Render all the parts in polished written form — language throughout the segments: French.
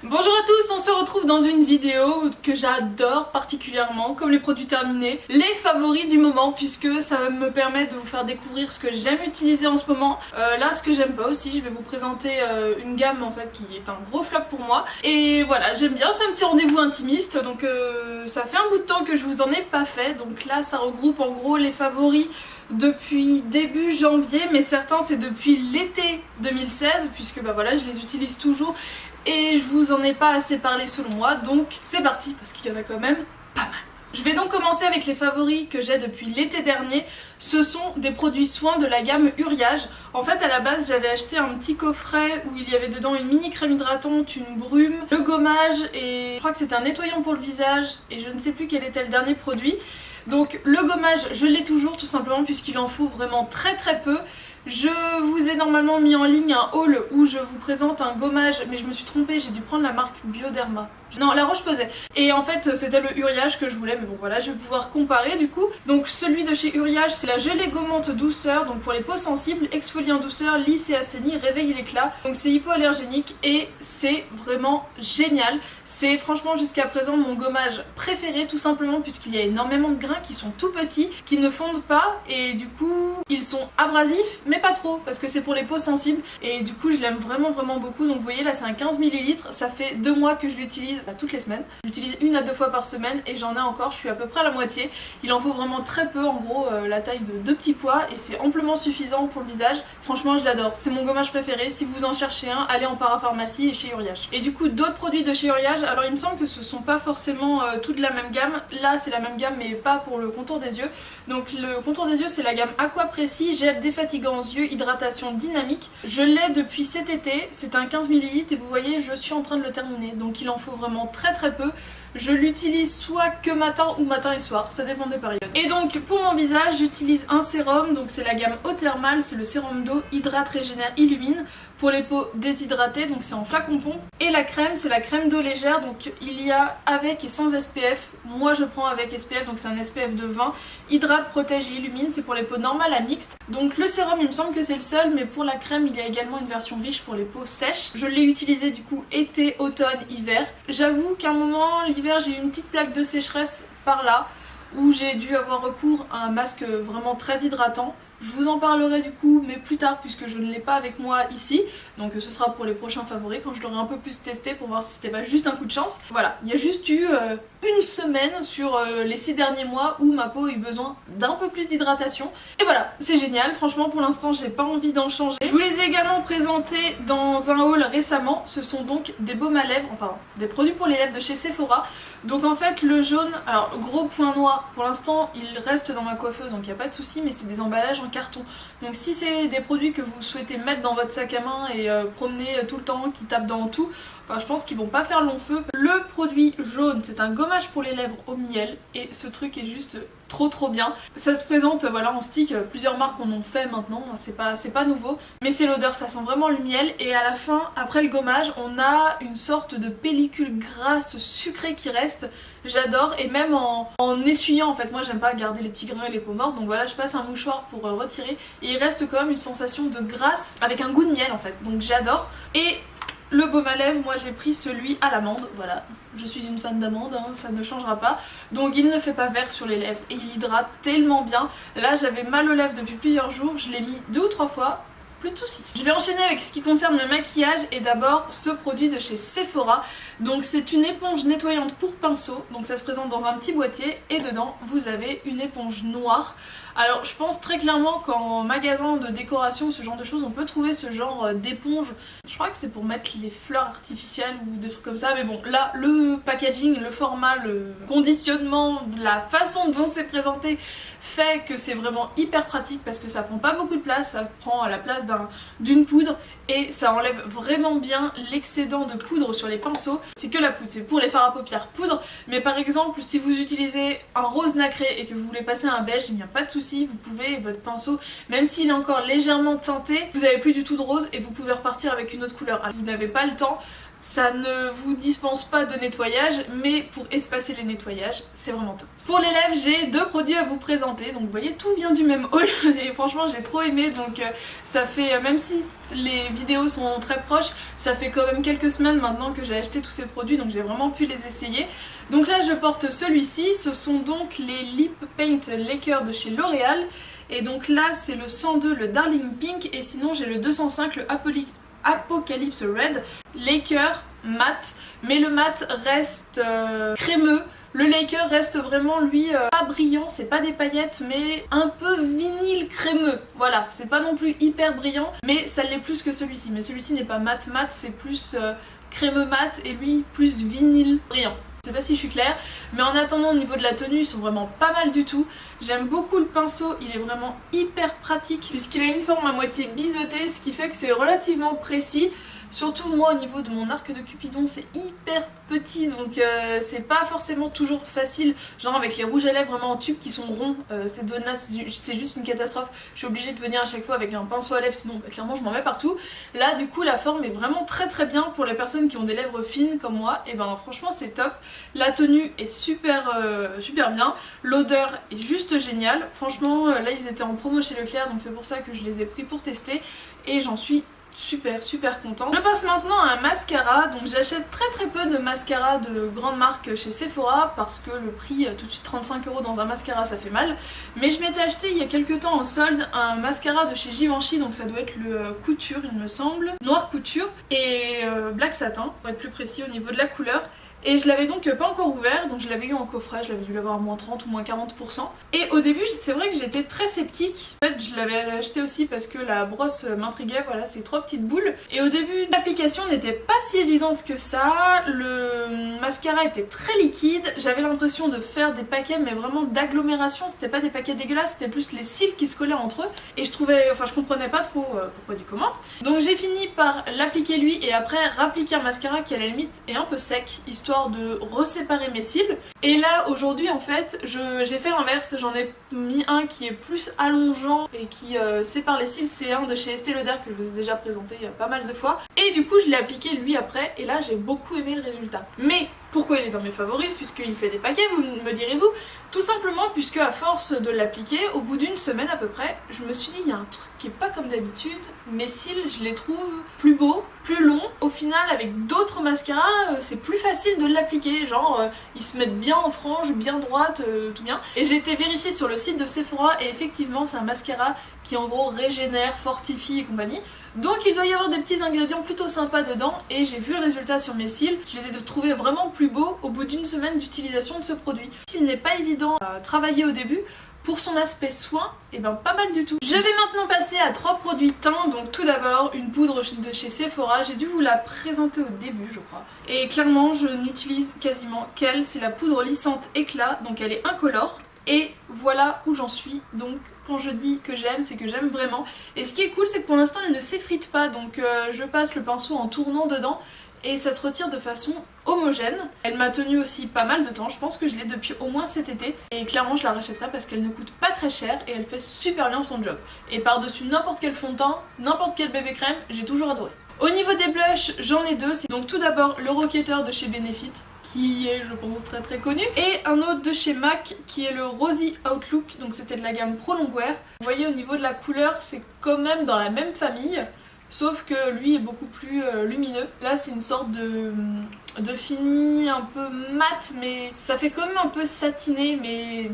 Bonjour à tous, on se retrouve dans une vidéo que j'adore particulièrement, comme les produits terminés, les favoris du moment, puisque ça me permet de vous faire découvrir ce que j'aime utiliser en ce moment. Là, ce que j'aime pas aussi, je vais vous présenter une gamme en fait qui est un gros flop pour moi. Et voilà, j'aime bien, c'est un petit rendez-vous intimiste, donc ça fait un bout de temps que je vous en ai pas fait. Donc là, ça regroupe en gros les favoris depuis début janvier, mais certains c'est depuis l'été 2016, puisque bah voilà, je les utilise toujours. Et je vous en ai pas assez parlé selon moi, donc c'est parti parce qu'il y en a quand même pas mal. Je vais donc commencer avec les favoris que j'ai depuis l'été dernier. Ce sont des produits soins de la gamme Uriage. En fait à la base j'avais acheté un petit coffret où il y avait dedans une mini crème hydratante, une brume, le gommage et je crois que c'était un nettoyant pour le visage et je ne sais plus quel était le dernier produit. Donc le gommage je l'ai toujours tout simplement puisqu'il en faut vraiment très peu. Je vous ai normalement mis en ligne un haul où je vous présente un gommage, mais je me suis trompée, j'ai dû prendre la marque Bioderma. Non, La Roche-Posay. Et en fait, c'était le Uriage que je voulais, mais bon voilà, je vais pouvoir comparer du coup. Donc celui de chez Uriage, c'est la gelée gommante douceur, donc pour les peaux sensibles, exfoliant douceur, lisse et assainit, réveille l'éclat. Donc c'est hypoallergénique et c'est vraiment génial. C'est franchement jusqu'à présent mon gommage préféré, tout simplement puisqu'il y a énormément de grains qui sont tout petits, qui ne fondent pas, et du coup, ils sont abrasifs, mais pas trop, parce que c'est pour les peaux sensibles, et du coup je l'aime vraiment beaucoup. Donc vous voyez là c'est un 15 ml, ça fait 2 mois que je l'utilise toutes les semaines. J'utilise 1 à 2 fois par semaine et j'en ai encore, je suis à peu près à la moitié. Il en faut vraiment très peu, en gros la taille de 2 petits pois, et c'est amplement suffisant pour le visage. Franchement je l'adore, c'est mon gommage préféré. Si vous en cherchez un, allez en parapharmacie et chez Uriage. Et du coup d'autres produits de chez Uriage, alors il me semble que ce sont pas forcément toutes de la même gamme. Là c'est la même gamme mais pas pour le contour des yeux. Donc le contour des yeux c'est la gamme Aqua Précis, gel défatigant aux yeux, hydratation dynamique. Je l'ai depuis cet été, c'est un 15 ml et vous voyez je suis en train de le terminer. Donc il en faut vraiment très peu. Je l'utilise soit que matin ou matin et soir, ça dépend des périodes. Et donc pour mon visage j'utilise un sérum, donc c'est la gamme Eau Thermale, c'est le sérum d'eau hydrate, régénère, illumine. Pour les peaux déshydratées, donc c'est en flacon pompe. Et la crème, c'est la crème d'eau légère, donc il y a avec et sans SPF. Moi je prends avec SPF, donc c'est un SPF de 20. Hydrate, protège et illumine, c'est pour les peaux normales à mixtes. Donc le sérum il me semble que c'est le seul, mais pour la crème il y a également une version riche pour les peaux sèches. Je l'ai utilisé du coup été, automne, hiver. J'avoue qu'à un moment, l'hiver j'ai eu une petite plaque de sécheresse par là, où j'ai dû avoir recours à un masque vraiment très hydratant. Je vous en parlerai du coup, mais plus tard, puisque je ne l'ai pas avec moi ici. Donc ce sera pour les prochains favoris, quand je l'aurai un peu plus testé pour voir si c'était pas juste un coup de chance. Voilà, il y a juste eu une semaine sur les 6 derniers mois où ma peau a eu besoin d'un peu plus d'hydratation. Et voilà, c'est génial, franchement pour l'instant j'ai pas envie d'en changer. Je vous les ai également présentés dans un haul récemment. Ce sont donc des baumes à lèvres, enfin des produits pour les lèvres de chez Sephora. Donc en fait le jaune, alors gros point noir, pour l'instant il reste dans ma coiffeuse donc il n'y a pas de souci, mais c'est des emballages en carton. Donc si c'est des produits que vous souhaitez mettre dans votre sac à main et promener tout le temps, qui tapent dans tout, enfin je pense qu'ils vont pas faire long feu. Le produit jaune c'est un gommage pour les lèvres au miel et ce truc est juste trop bien. Ça se présente voilà en stick, plusieurs marques en ont fait maintenant, c'est pas nouveau, mais c'est l'odeur, ça sent vraiment le miel. Et à la fin, après le gommage, on a une sorte de pellicule grasse sucrée qui reste. J'adore, et même en essuyant, en fait moi j'aime pas garder les petits grains et les peaux mortes, donc voilà je passe un mouchoir pour retirer et il reste quand même une sensation de grasse avec un goût de miel en fait, donc j'adore. Et le baume à lèvres, moi j'ai pris celui à l'amande, voilà, je suis une fan d'amande, hein, ça ne changera pas. Donc il ne fait pas vert sur les lèvres et il hydrate tellement bien. Là j'avais mal aux lèvres depuis plusieurs jours, je l'ai mis 2 ou 3 fois. Plus de soucis. Je vais enchaîner avec ce qui concerne le maquillage et d'abord ce produit de chez Sephora. Donc c'est une éponge nettoyante pour pinceau, donc ça se présente dans un petit boîtier et dedans vous avez une éponge noire. Alors je pense très clairement qu'en magasin de décoration, ce genre de choses, on peut trouver ce genre d'éponge. Je crois que c'est pour mettre les fleurs artificielles ou des trucs comme ça, mais bon là le packaging, le format, le conditionnement, la façon dont c'est présenté fait que c'est vraiment hyper pratique parce que ça prend pas beaucoup de place, ça prend à la place d'une poudre et ça enlève vraiment bien l'excédent de poudre sur les pinceaux. C'est que la poudre, c'est pour les fards à paupières poudre, mais par exemple si vous utilisez un rose nacré et que vous voulez passer un beige, il n'y a pas de souci, vous pouvez, votre pinceau, même s'il est encore légèrement teinté, vous n'avez plus du tout de rose et vous pouvez repartir avec une autre couleur. Alors, vous n'avez pas le temps, Ça ne vous dispense pas de nettoyage, mais pour espacer les nettoyages, c'est vraiment top. Pour les lèvres, j'ai 2 produits à vous présenter. Donc vous voyez, tout vient du même haul et franchement j'ai trop aimé. Donc ça fait, même si les vidéos sont très proches, ça fait quand même quelques semaines maintenant que j'ai acheté tous ces produits, donc j'ai vraiment pu les essayer. Donc là je porte celui-ci, ce sont donc les Lip Paint Laker de chez L'Oréal. Et donc là c'est le 102, le Darling Pink, et sinon j'ai le 205, le Apocalypse Red, Laker mat, mais le mat reste crémeux. Le Laker reste vraiment lui pas brillant, c'est pas des paillettes mais un peu vinyle crémeux. Voilà, c'est pas non plus hyper brillant, mais ça l'est plus que celui-ci. Mais celui-ci n'est pas mat mat, c'est plus crémeux mat et lui plus vinyle brillant. Je sais pas si je suis claire, mais en attendant au niveau de la tenue ils sont vraiment pas mal du tout. J'aime beaucoup le pinceau, il est vraiment hyper pratique puisqu'il a une forme à moitié biseautée, ce qui fait que c'est relativement précis. Surtout moi au niveau de mon arc de Cupidon c'est hyper petit, donc c'est pas forcément toujours facile, genre avec les rouges à lèvres vraiment en tube qui sont ronds, ces zones là c'est juste une catastrophe. Je suis obligée de venir à chaque fois avec un pinceau à lèvres, sinon clairement je m'en mets partout. Là du coup la forme est vraiment très bien pour les personnes qui ont des lèvres fines comme moi, et ben franchement c'est top. La tenue est super bien, l'odeur est juste géniale, franchement là ils étaient en promo chez Leclerc, donc c'est pour ça que je les ai pris pour tester et j'en suis super contente. Je passe maintenant à un mascara, donc j'achète très peu de mascara de grande marque chez Sephora parce que le prix, tout de suite 35 € dans un mascara ça fait mal, mais je m'étais acheté il y a quelques temps en solde un mascara de chez Givenchy, donc ça doit être le Couture il me semble, Noir Couture et Black Satin pour être plus précis au niveau de la couleur. Et je l'avais donc pas encore ouvert, donc je l'avais eu en coffret, je l'avais dû l'avoir à moins 30 ou moins 40%. Et au début c'est vrai que j'étais très sceptique. En fait je l'avais acheté aussi parce que la brosse m'intriguait, voilà, c'est 3 petites boules. Et au début l'application n'était pas si évidente que ça, le mascara était très liquide, j'avais l'impression de faire des paquets mais vraiment d'agglomération, c'était pas des paquets dégueulasses, c'était plus les cils qui se collaient entre eux. Et je comprenais pas trop pourquoi du comment. Donc j'ai fini par l'appliquer lui et après rappliquer un mascara qui à la limite est un peu sec, histoire de reséparer mes cils. Et là aujourd'hui en fait j'ai fait l'inverse, j'en ai mis un qui est plus allongeant et qui sépare les cils, c'est un de chez Estée Lauder que je vous ai déjà présenté pas mal de fois, et du coup je l'ai appliqué lui après et là j'ai beaucoup aimé le résultat. Mais pourquoi il est dans mes favoris puisqu'il fait des paquets, vous me direz-vous? Tout simplement puisque à force de l'appliquer, au bout d'une semaine à peu près, je me suis dit il y a un truc qui est pas comme d'habitude, mes cils je les trouve plus beaux, plus longs. Au final avec d'autres mascaras c'est plus facile de l'appliquer, genre ils se mettent bien en frange, bien droite, tout bien. Et j'ai été vérifier sur le site de Sephora et effectivement c'est un mascara qui en gros régénère, fortifie et compagnie. Donc il doit y avoir des petits ingrédients plutôt sympas dedans et j'ai vu le résultat sur mes cils. Je les ai trouvés vraiment plus beaux au bout d'une semaine d'utilisation de ce produit. S'il n'est pas évident à travailler au début, pour son aspect soin, et ben pas mal du tout. Je vais maintenant passer à 3 produits teint. Donc tout d'abord une poudre de chez Sephora, j'ai dû vous la présenter au début je crois. Et clairement je n'utilise quasiment qu'elle, c'est la poudre lissante éclat, donc elle est incolore. Et voilà où j'en suis, donc quand je dis que j'aime, c'est que j'aime vraiment. Et ce qui est cool c'est que pour l'instant elle ne s'effrite pas, donc je passe le pinceau en tournant dedans et ça se retire de façon homogène. Elle m'a tenu aussi pas mal de temps, je pense que je l'ai depuis au moins cet été. Et clairement je la rachèterai parce qu'elle ne coûte pas très cher et elle fait super bien son job. Et par-dessus n'importe quel fond de teint, n'importe quel bébé crème, j'ai toujours adoré. Au niveau des blushs, j'en ai 2, c'est donc tout d'abord le Rocketer de chez Benefit, qui est je pense très connu, et un autre de chez MAC qui est le Rosy Outlook, donc c'était de la gamme Pro Longwear. Vous voyez au niveau de la couleur c'est quand même dans la même famille, sauf que lui est beaucoup plus lumineux. Là c'est une sorte de fini un peu mat, mais ça fait quand même un peu satiné, mais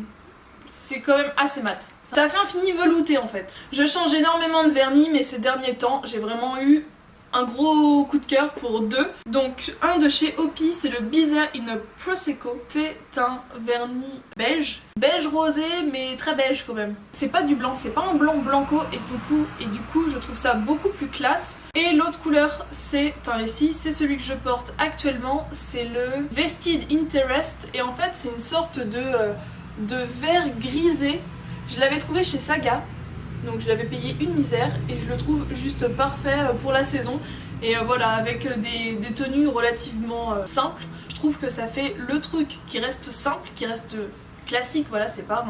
c'est quand même assez mat. Ça fait un fini velouté en fait. Je change énormément de vernis, mais ces derniers temps j'ai vraiment eu un gros coup de cœur pour 2. Donc un de chez Opi, c'est le Bizarre in a Prosecco. C'est un vernis beige rosé mais très beige quand même. C'est pas du blanc, c'est pas un blanc blanco et du coup je trouve ça beaucoup plus classe. Et l'autre couleur c'est un ici, c'est celui que je porte actuellement, c'est le Vested Interest et en fait c'est une sorte de vert grisé. Je l'avais trouvé chez Saga. Donc je l'avais payé une misère et je le trouve juste parfait pour la saison. Et voilà, avec des tenues relativement simples, je trouve que ça fait le truc qui reste simple, qui reste classique, voilà, c'est pas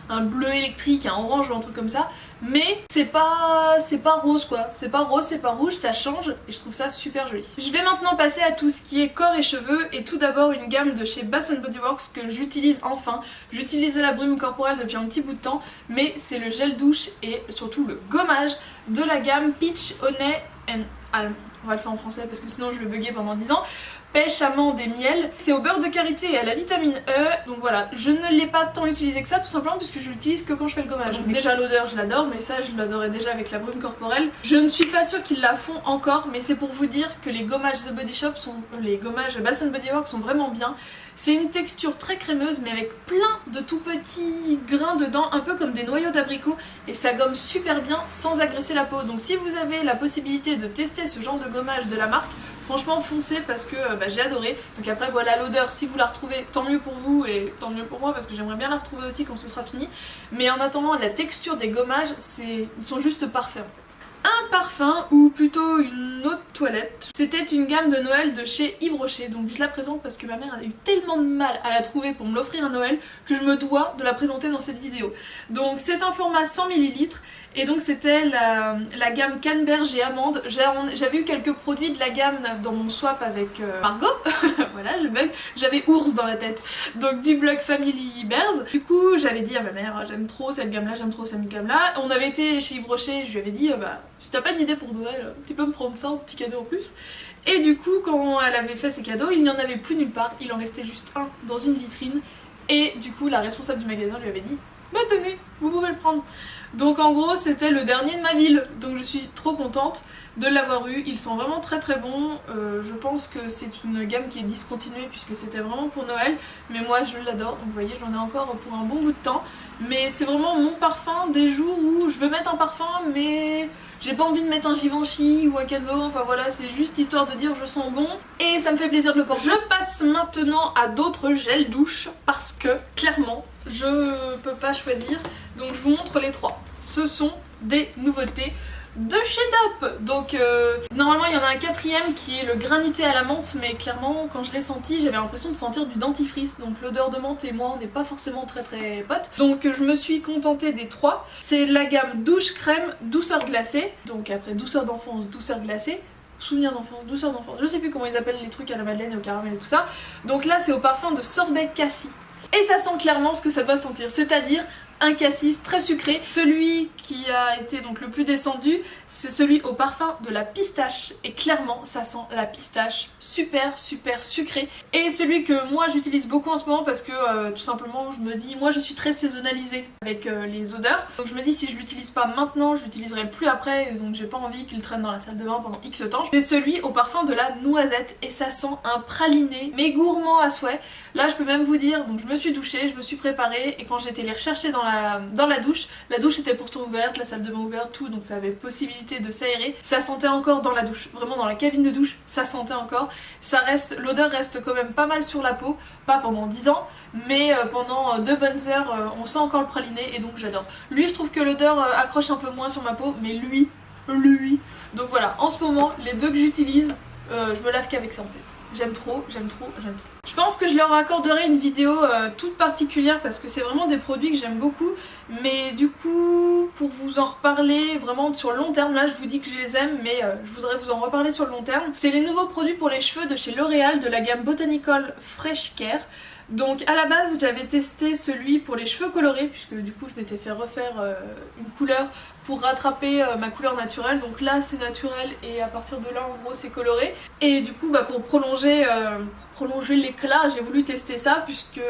un bleu électrique, un orange ou un truc comme ça, mais c'est pas rose quoi, c'est pas rose, c'est pas rouge, ça change et je trouve ça super joli. Je vais maintenant passer à tout ce qui est corps et cheveux et tout d'abord une gamme de chez Bath Body Works que j'utilise enfin. J'utilisais la brume corporelle depuis un petit bout de temps, mais c'est le gel douche et surtout le gommage de la gamme Peach Honey and Almond. On va le faire en français parce que sinon je vais bugger pendant 10 ans. Pêche, amande et miel. C'est au beurre de karité et à la vitamine E. Donc voilà, je ne l'ai pas tant utilisé que ça, tout simplement puisque je l'utilise que quand je fais le gommage. Donc déjà l'odeur je l'adore, mais ça je l'adorais déjà avec la brume corporelle. Je ne suis pas sûre qu'ils la font encore, mais c'est pour vous dire que les gommages The Body Shop sont... les gommages Bath Body Works sont vraiment bien. C'est une texture très crémeuse mais avec plein de tout petits grains dedans, un peu comme des noyaux d'abricot, et ça gomme super bien sans agresser la peau. Donc si vous avez la possibilité de tester ce genre de gommage de la marque, franchement foncez parce que j'ai adoré. Donc après voilà l'odeur, si vous la retrouvez tant mieux pour vous et tant mieux pour moi parce que j'aimerais bien la retrouver aussi quand ce sera fini. Mais en attendant la texture des gommages, ils sont juste parfaits en fait. Un parfum, ou plutôt une autre toilette. C'était une gamme de Noël de chez Yves Rocher, donc je la présente parce que ma mère a eu tellement de mal à la trouver pour me l'offrir à Noël que je me dois de la présenter dans cette vidéo. Donc c'est un format 100 ml et donc c'était la gamme Canneberge et Amande. J'avais eu quelques produits de la gamme dans mon swap avec Margot, voilà je bug, j'avais ours dans la tête, donc du blog Family Bears. Du coup j'avais dit à ma mère j'aime trop cette gamme là, j'aime trop cette gamme là. On avait été chez Yves Rocher, je lui avais dit bah si t'as pas d'idée pour Noël, tu peux me prendre ça, un petit cadeau en plus. Et du coup quand elle avait fait ses cadeaux, il n'y en avait plus nulle part, il en restait juste un dans une vitrine. Et du coup la responsable du magasin lui avait dit bah tenez, vous pouvez le prendre. Donc en gros c'était le dernier de ma ville, donc je suis trop contente de l'avoir eu. Ils sont vraiment très très bons, je pense que c'est une gamme qui est discontinuée puisque c'était vraiment pour Noël, mais moi je l'adore, donc vous voyez j'en ai encore pour un bon bout de temps. Mais c'est vraiment mon parfum des jours où je veux mettre un parfum mais j'ai pas envie de mettre un Givenchy ou un Kenzo, enfin voilà, c'est juste histoire de dire je sens bon et ça me fait plaisir de le porter. Je passe maintenant à d'autres gels douche parce que clairement je peux pas choisir, donc je vous montre les trois. Ce sont des nouveautés de chez Dove. Donc normalement il y en a un quatrième qui est le granité à la menthe, mais clairement quand je l'ai senti j'avais l'impression de sentir du dentifrice, donc l'odeur de menthe et moi on n'est pas forcément très potes, donc je me suis contentée des trois. C'est la gamme douche crème douceur glacée, donc après douceur d'enfance, douceur glacée, souvenir d'enfance, douceur d'enfance, je sais plus comment ils appellent les trucs à la madeleine et au caramel et tout ça. Donc là c'est au parfum de sorbet cassis et ça sent clairement ce que ça doit sentir, c'est-à-dire un cassis très sucré. Celui qui a été donc le plus descendu, c'est celui au parfum de la pistache. Et clairement, ça sent la pistache super sucré. Et celui que moi j'utilise beaucoup en ce moment parce que tout simplement je me dis, moi je suis très saisonnalisée avec les odeurs. Donc je me dis si je l'utilise pas maintenant, je l'utiliserai plus après. Donc j'ai pas envie qu'il traîne dans la salle de bain pendant X temps. C'est celui au parfum de la noisette et ça sent un praliné, mais gourmand à souhait. Là je peux même vous dire, donc je me suis douchée, je me suis préparée et quand j'étais les rechercher dans la douche était pourtant ouverte, la salle de bain ouverte, tout, donc ça avait possibilité de s'aérer. Ça sentait encore dans la douche, vraiment dans la cabine de douche, ça sentait encore. L'odeur reste quand même pas mal sur la peau, pas pendant 10 ans, mais pendant 2 bonnes heures, on sent encore le praliné et donc j'adore. Lui je trouve que l'odeur accroche un peu moins sur ma peau, mais lui. Donc voilà, en ce moment, les deux que j'utilise, je me lave qu'avec ça en fait. J'aime trop. Je pense que je leur accorderai une vidéo toute particulière parce que c'est vraiment des produits que j'aime beaucoup. Mais du coup, pour vous en reparler vraiment sur le long terme, là je vous dis que je les aime, mais je voudrais vous en reparler sur le long terme. C'est les nouveaux produits pour les cheveux de chez L'Oréal de la gamme Botanical Fresh Care. Donc à la base j'avais testé celui pour les cheveux colorés puisque du coup je m'étais fait refaire une couleur pour rattraper ma couleur naturelle, donc là c'est naturel et à partir de là en gros c'est coloré. Et du coup pour prolonger l'éclat j'ai voulu tester ça puisque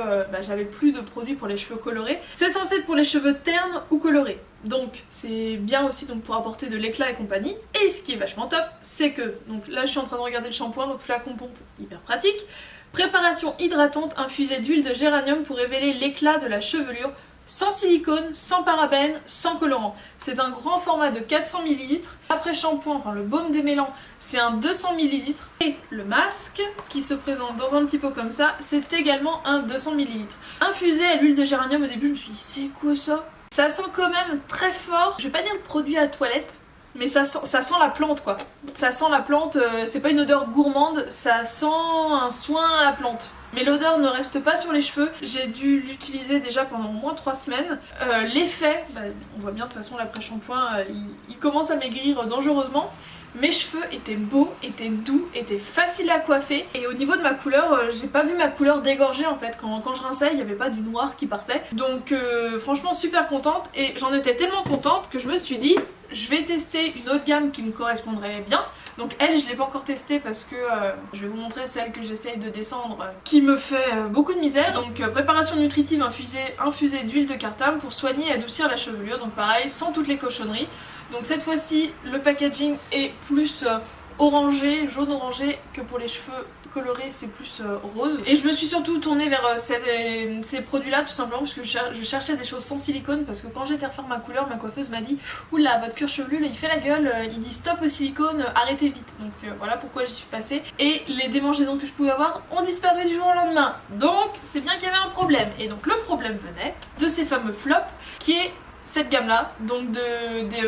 j'avais plus de produits pour les cheveux colorés. C'est censé être pour les cheveux ternes ou colorés, donc c'est bien aussi donc pour apporter de l'éclat et compagnie. Et ce qui est vachement top c'est que, donc là je suis en train de regarder le shampoing, donc flacon pompe hyper pratique. Préparation hydratante infusée d'huile de géranium pour révéler l'éclat de la chevelure, sans silicone, sans parabènes, sans colorant. C'est un grand format de 400 ml. Après shampoing, enfin le baume démêlant, c'est un 200 ml. Et le masque, qui se présente dans un petit pot comme ça, c'est également un 200 ml. Infusé à l'huile de géranium, au début je me suis dit c'est quoi ça? Ça sent quand même très fort, je vais pas dire le produit à toilette, mais ça sent la plante quoi. Ça sent la plante, c'est pas une odeur gourmande, ça sent un soin à la plante. Mais l'odeur ne reste pas sur les cheveux, j'ai dû l'utiliser déjà pendant au moins 3 semaines. L'effet, on voit bien de toute façon l'après-shampoing, il commence à maigrir dangereusement. Mes cheveux étaient beaux, étaient doux, étaient faciles à coiffer et au niveau de ma couleur, j'ai pas vu ma couleur dégorger en fait. Quand je rinçais, il n'y avait pas du noir qui partait. Donc franchement super contente et j'en étais tellement contente que je me suis dit je vais tester une autre gamme qui me correspondrait bien. Donc elle, je l'ai pas encore testée parce que je vais vous montrer celle que j'essaye de descendre qui me fait beaucoup de misère. Donc préparation nutritive infusée d'huile de cartame pour soigner et adoucir la chevelure. Donc pareil, sans toutes les cochonneries. Donc cette fois-ci, le packaging est plus orangé, jaune orangé que pour les cheveux colorés, c'est plus rose. Et je me suis surtout tournée vers ces produits-là tout simplement parce que je cherchais des choses sans silicone parce que quand j'ai été refaire ma couleur, ma coiffeuse m'a dit oula, votre cuir chevelu là il fait la gueule, il dit stop au silicone, arrêtez vite. Donc voilà pourquoi j'y suis passée. Et les démangeaisons que je pouvais avoir ont disparu du jour au lendemain. Donc c'est bien qu'il y avait un problème. Et donc le problème venait de ces fameux flops qui est cette gamme là, donc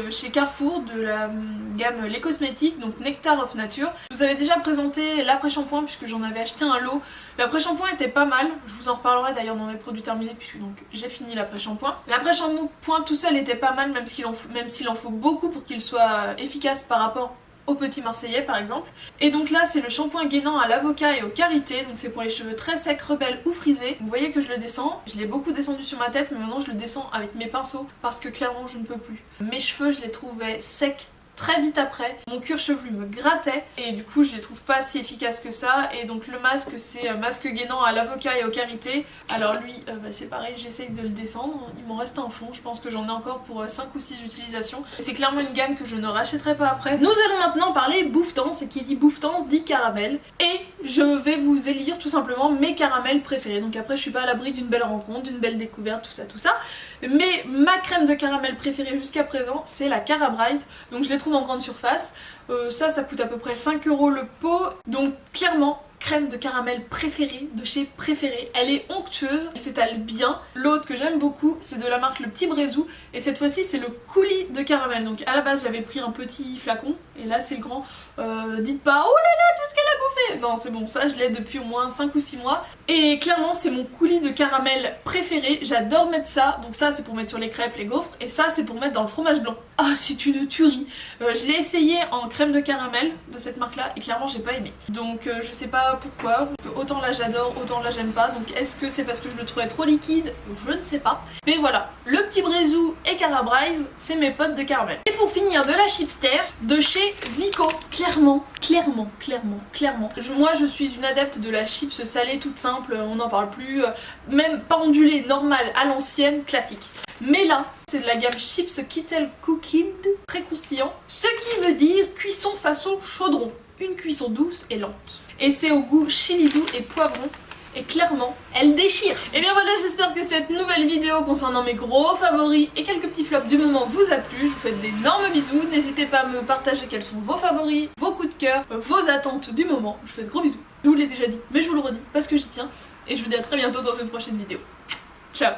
chez Carrefour, de la gamme Les Cosmétiques, donc Nectar of Nature. Je vous avais déjà présenté l'après-shampoing puisque j'en avais acheté un lot. L'après-shampoing était pas mal, je vous en reparlerai d'ailleurs dans mes produits terminés puisque donc j'ai fini l'après-shampoing. L'après-shampoing tout seul était pas mal même s'il en faut beaucoup pour qu'il soit efficace par rapport au petit marseillais par exemple. Et donc là c'est le shampoing gainant à l'avocat et aux karités, donc c'est pour les cheveux très secs, rebelles ou frisés. Vous voyez que je le descends, je l'ai beaucoup descendu sur ma tête mais maintenant je le descends avec mes pinceaux parce que clairement je ne peux plus. Mes cheveux je les trouvais secs très vite après, mon cuir chevelu me grattait et du coup je les trouve pas si efficaces que ça. Et donc le masque c'est masque gainant à l'avocat et aux karités. Alors lui c'est pareil, j'essaye de le descendre, il m'en reste un fond, je pense que j'en ai encore pour 5 ou 6 utilisations. C'est clairement une gamme que je ne rachèterai pas après. Nous allons maintenant parler bouffetance et qui dit bouffetance dit caramel. Et je vais vous élire tout simplement mes caramels préférés. Donc après je suis pas à l'abri d'une belle rencontre, d'une belle découverte, tout ça. Mais ma crème de caramel préférée jusqu'à présent c'est la Carabrise. Donc je l'ai en grande surface, ça coûte à peu près 5 € le pot, donc clairement crème de caramel préférée de chez Préféré. Elle est onctueuse, elle s'étale bien. L'autre que j'aime beaucoup c'est de la marque Le Petit Brézou et cette fois-ci c'est le coulis de caramel. Donc à la base j'avais pris un petit flacon et là c'est le grand. Dites pas oh là là tout ce qu'elle a bouffé. Non c'est bon, ça je l'ai depuis au moins 5 ou 6 mois et clairement c'est mon coulis de caramel préféré. J'adore mettre ça, donc ça c'est pour mettre sur les crêpes, les gaufres et ça c'est pour mettre dans le fromage blanc. Ah c'est une tuerie. Je l'ai essayé en crème de caramel de cette marque là et clairement j'ai pas aimé. Donc je sais pas pourquoi, parce que autant là j'adore, autant là j'aime pas. Donc est-ce que c'est parce que je le trouvais trop liquide? Je ne sais pas. Mais voilà, le Petit Brézou et Carabrise, c'est mes potes de caramel. Et pour finir de la chipster de chez Vico. Clairement. Moi je suis une adepte de la chips salée toute simple, on n'en parle plus, même pas ondulée, normale, à l'ancienne, classique. Mais là, c'est de la gamme chips Kettle Cooking, très croustillant, ce qui veut dire cuisson façon chaudron, une cuisson douce et lente. Et c'est au goût chili doux et poivron. Et clairement, elle déchire. Et bien voilà, j'espère que cette nouvelle vidéo concernant mes gros favoris et quelques petits flops du moment vous a plu. Je vous fais d'énormes bisous. N'hésitez pas à me partager quels sont vos favoris, vos coups de cœur, vos attentes du moment. Je vous fais de gros bisous. Je vous l'ai déjà dit, mais je vous le redis parce que j'y tiens. Et je vous dis à très bientôt dans une prochaine vidéo. Ciao.